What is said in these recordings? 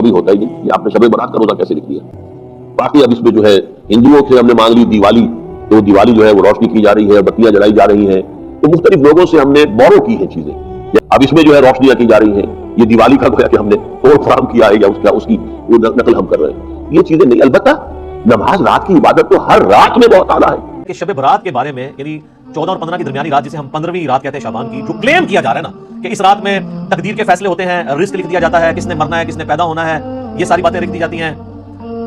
कभी होता ही नहीं। आपने शब बारात का रोजा कैसे लिख दिया? बाकी अब इसमें जो है हिंदुओं से हमने मांग ली दिवाली, तो दिवाली जो है वो रोशनी की जा रही है, बत्तियां जलाई जा रही हैं, तो मुख्तलिफ लोगों से हमने बोरो की है चीजें। अब इसमें जो है रोशनियां की जा रही हैं, ये दिवाली का गोया कि हमने तोड़ फराम किया है या उसकी नकल हम कर रहे हैं, ये चीजें नहीं। अलबत्ता नमाज रात की इबादत तो हर रात में बहुत आला है। कि शब बारात के बारे में, यानी 14 और 15 की दरमियानी रात, जिसे हम 15वीं रात कहते हैं शाबान की, जो क्लेम किया जा रहा है ना कि इस रात में तकदीर के फैसले होते हैं, रिस्क लिख दिया जाता है, किसने मरना है, किसने पैदा होना है, ये सारी बातें लिख दी जाती हैं।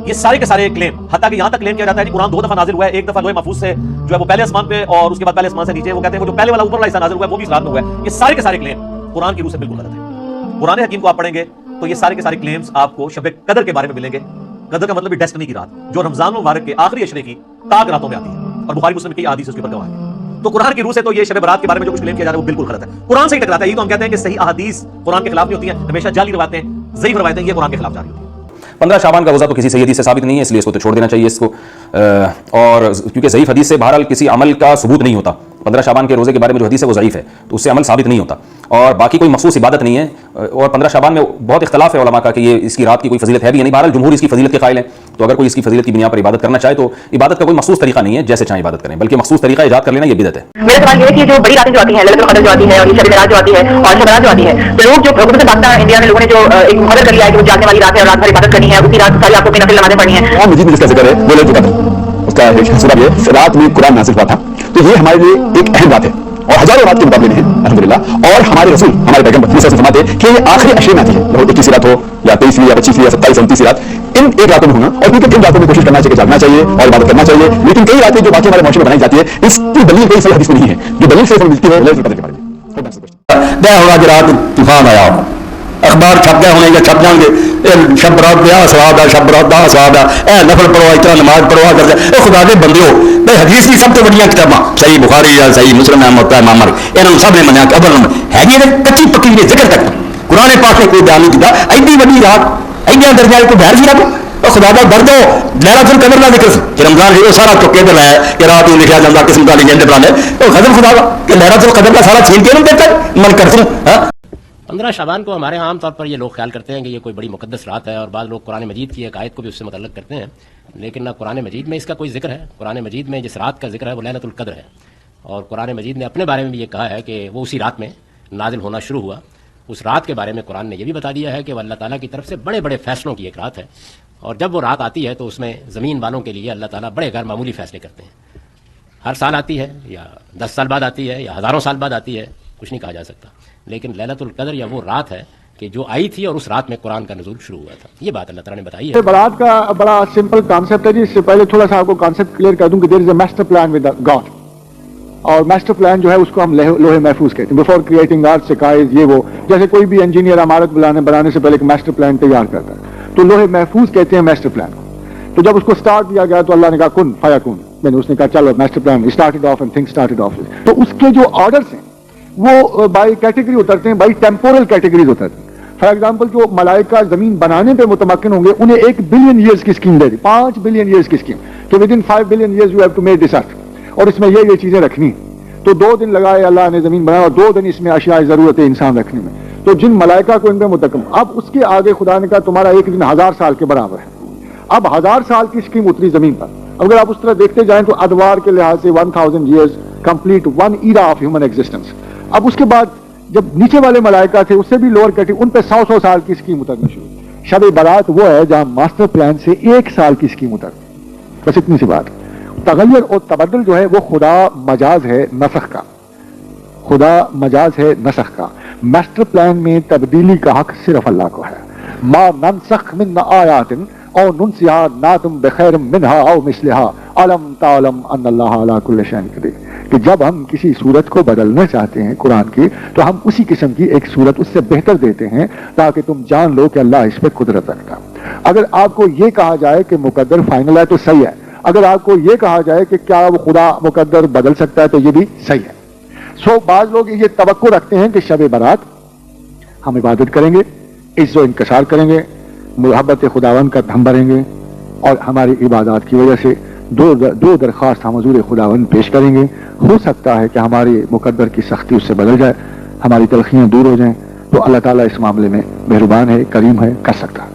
ये सारे के सारे क्लेम, हत्ता कि यहां तक क्लेम किया जाता है कि कुरान 2 दफा नाजिल हुआ है। एक दफा लोहे महफूज से जो है वो पहले आसमान पे, और उसके बाद पहले आसमान से नीचे, वो कहते हैं वो जो पहले वाला ऊपर वाला हिस्सा नाजिल हुआ है वो भी इस रात में हुआ है। ये सारे के सारे क्लेम कुरान की रूह से बिल्कुल गलत है। कुरान हकीम को आप पढ़ेंगे तो ये सारे के सारे क्लेम्स आपको शब कदर के बारे में मिलेंगे। कदर का मतलब डेस्टिनी की रात, जो रमजान मुबारक के आखिरी अशरे की ताक रातों में आती है, और बुखारी मुस्लिम की हदीस उसके ऊपर गवाह है। तो कुरान की रूह से तो ये शब बारात के बारे में जो कुछ क्लेम किया जा रहा है वो बिल्कुल गलत है, कुरान से ही टकराता है। ये तो हम कहते हैं कि सही अहादीस कुरान के खिलाफ नहीं होती है, हमेशा जाली रवायतें, ज़ईफ़ रवायतें ये कुरान के खिलाफ जा रही होती है। 15 शाबान का रोज़ा तो किसी सही हदीस से साबित नहीं है, इसलिए इसको तो छोड़ देना चाहिए इसको। और क्योंकि ज़ईफ़ हदीस से बहरहाल किसी अमल का सबूत नहीं होता। 15 शाबान के रोज़े के बारे में जो हदीस है वो ज़ईफ़ है, तो उससे अमल साबित नहीं होता। और बाकी कोई मखसूस इबादत नहीं है। और 15 शाबान में बहुत इख्तलाफ है उलमा का कि ये इसकी रात की कोई फजीलत है भी या नहीं। बहरहाल जमहूर इसकी फजीलत के कायल हैं, तो अगर कोई इसकी फजीलत की बुनियाद पर इबादत करना चाहे तो इबादत का कोई मखसूस तरीका नहीं है, जैसे चाहे इबादत करें, बल्कि मखसूस तरीका ईजाद कर लेना ये बिदअत है। मेरा सवाल ये है कि जो बड़ी रातें जो आती हैं, लैलतुल क़द्र जो आती है, और ये शब बारात जो आती है, और शब बारात जो आती है, तो लोग जो हुकूमत पाकिस्तान इंडिया में लोगों ने जो एक मुकर्रर कर लिया है कि वो जागने वाली रात है और रात भर इबादत करनी है, उसी रात सारी आपको नफिल नमाज़ें पढ़नी है। मजीद में जिसका जिक्र है वो लैलतुल क़द्र, उसका एक सूरह ये रात में कुरान नाज़िल हुआ था, तो ये हमारे लिए एक अहम बात है और हजारों रात के मुकाबले में है अल्हम्दुलिल्लाह। और हमारे रसूल, हमारे पैगंबर फरमाते हैं कि ये आखिरी अशरे में आती है, 21वीं रात हो या 23वीं या 25वीं या 27 29वीं रात, इन एक रातों में होना। और क्योंकि इन रातों में कोशिश करना चाहिए, जागना चाहिए और इबादत करना चाहिए। लेकिन कई रातें जो बाकी हमारे माशरे में बनाई जाती है, इसकी दलील कई सही हदीस में नहीं है। जो दलील से मिलती है लैलतुल क़द्र के बारे में होगा कि रात तूफान आया, अखबार छप गए होने या छप जाएंगे, शब रात ब्याह सवाब है, शब रात दा सवाब है, नफल पढ़ो, इतना नमाज पढ़ो करते खुदा के बंदे हो भाई। हदीस की सब तो बड़िया किताबां सही बुखारी या सही मुस्लिम है, मोहत्ता इमाम मालिक, इन्होंने सब ने मनिया अव्वल है कच्ची पक्की ने जिक्र तक कुरान पाक ने कोई बयान नहीं किया। एडी बड़ी रात एडिया दर्जा को बहर सी रब और खुदा का डर दो। लैलतुल क़द्र का जिक्र कि रमजान है वो सारा चुके पे लाया कि रात में लिखा जाता किस्म का लेजेंड बनाने, तो खत्म खुदा का कि लैलतुल क़द्र का सारा छीन के नहीं देता मन करते हैं। 15 शाबान को हमारे आम तौर पर ये लोग ख्याल करते हैं कि ये कोई बड़ी मुकद्दस रात है, और बाद लोग कुरान मजीद की एक आयत को भी उससे मुतल्लक़ करते हैं, लेकिन ना कुरान मजीद में इसका कोई जिक्र है। कुरान मजीद में जिस रात का जिक्र है वो लैलतुल क़द्र है, और कुरान मजीद ने अपने बारे में भी ये कहा है कि वो उसी रात में नाजिल होना शुरू हुआ। उस रात के बारे में कुरान ने यह भी बता दिया है कि वह अल्लाह ताला की तरफ से बड़े बड़े फैसलों की एक रात है, और जब वो रात आती है तो उसमें ज़मीन वालों के लिए अल्लाह ताला बड़े गैर मामूली फैसले करते हैं। हर साल आती है या 10 साल बाद आती है या हज़ारों साल बाद आती है, कुछ नहीं कहा जा सकता, लेकिन लैलतुल क़द्र या वो रात है कि जो आई थी और उस रात में कुरान का नुज़ूल शुरू हुआ था। ये बात अल्लाह ताला ने बताई है। बारात का बड़ा सिंपल कॉन्सेप्ट है जी। इससे पहले थोड़ा सा आपको कॉन्सेप्ट क्लियर कर दूं कि there is a master plan with God, और मास्टर प्लान जो है उसको हम लोहे महफूज कहते हैं। बिफोर क्रिएटिंग आर्ट सिकाइज ये वो, जैसे कोई भी इंजीनियर इमारत बनाने से पहले एक मास्टर प्लान तैयार करता है, तो लोहे महफूज कहते हैं मास्टर प्लान को। तो जब उसको स्टार्ट दिया गया तो अल्लाह ने कहा कुन फयाकुन, मैंने उसने कहा चलो master plan started off and things started off. तो उसके जो ऑर्डर्स हैं वो बाई कैटेगरी उतरते हैं, बाई टेम्पोरल कैटेगरीज उतरते हैं। फॉर एग्जाम्पल जो मलाइका जमीन बनाने पे मुतमक्किन होंगे उन्हें 1 बिलियन ईयर्स की स्कीम दे दी, 5 बिलियन ईयर्स की स्कीम, तो within 5 billion years you have to make this earth, और इसमें ये चीजें रखनी। तो 2 दिन लगाए अल्लाह ने जमीन बनाया, और 2 दिन इसमें अशिया जरूरत है इंसान रखने में। तो जिन मलाइका को इनमें मुतकम, अब उसके आगे खुदा ने कहा तुम्हारा एक दिन 1000 साल के बराबर है। अब 1000 साल की स्कीम उतरी जमीन पर। अगर आप उस तरह देखते जाएं तो अदवार के लिहाज से 1000 years complete, 1 era of human existence. अब उसके बाद जब नीचे वाले मलाइका थे उससे भी लोअर कैटेगरी, उन पे 100 साल की स्कीम उतरनी शुरू। शब बारात वो है जहां मास्टर प्लान से 1 साल की स्कीम उतरती। बस इतनी सी बात। तगय्युर और तबद्दुल जो है वो खुदा मजाज है नसख का, खुदा मजाज है नसख का। मास्टर प्लान में तब्दीली का हक सिर्फ अल्लाह को है। मा ननसख मिन आयातिन और नुनसिहा नातुम बखैर मिनहा औ मिस्लिहा अलम तालम अन्नल्लाह अला कुल्लि शैइन कदीर, कि जब हम किसी सूरत को बदलना चाहते हैं कुरान की, तो हम उसी किस्म की एक सूरत उससे बेहतर देते हैं ताकि तुम जान लो कि अल्लाह इस पर कुदरत रखता। अगर आपको यह कहा जाए कि मुकद्दर फाइनल है तो सही है, अगर आपको यह कहा जाए कि क्या वो खुदा मुकद्दर बदल सकता है तो ये भी सही है। सो बाज लोग ये तवक्को रखते हैं कि शब बारात हम इबादत करेंगे, इज्जो इंकसार करेंगे, मोहब्बत खुदावन का दम भरेंगे, और हमारी इबादत की वजह से दो दरख्वास्त हम हुज़ूर खुदावन पेश करेंगे। हो सकता है कि हमारी मुकद्दर की सख्ती उससे बदल जाए, हमारी तलखियां दूर हो जाएं, तो अल्लाह ताला इस मामले में मेहरबान है, करीम है, कर सकता है।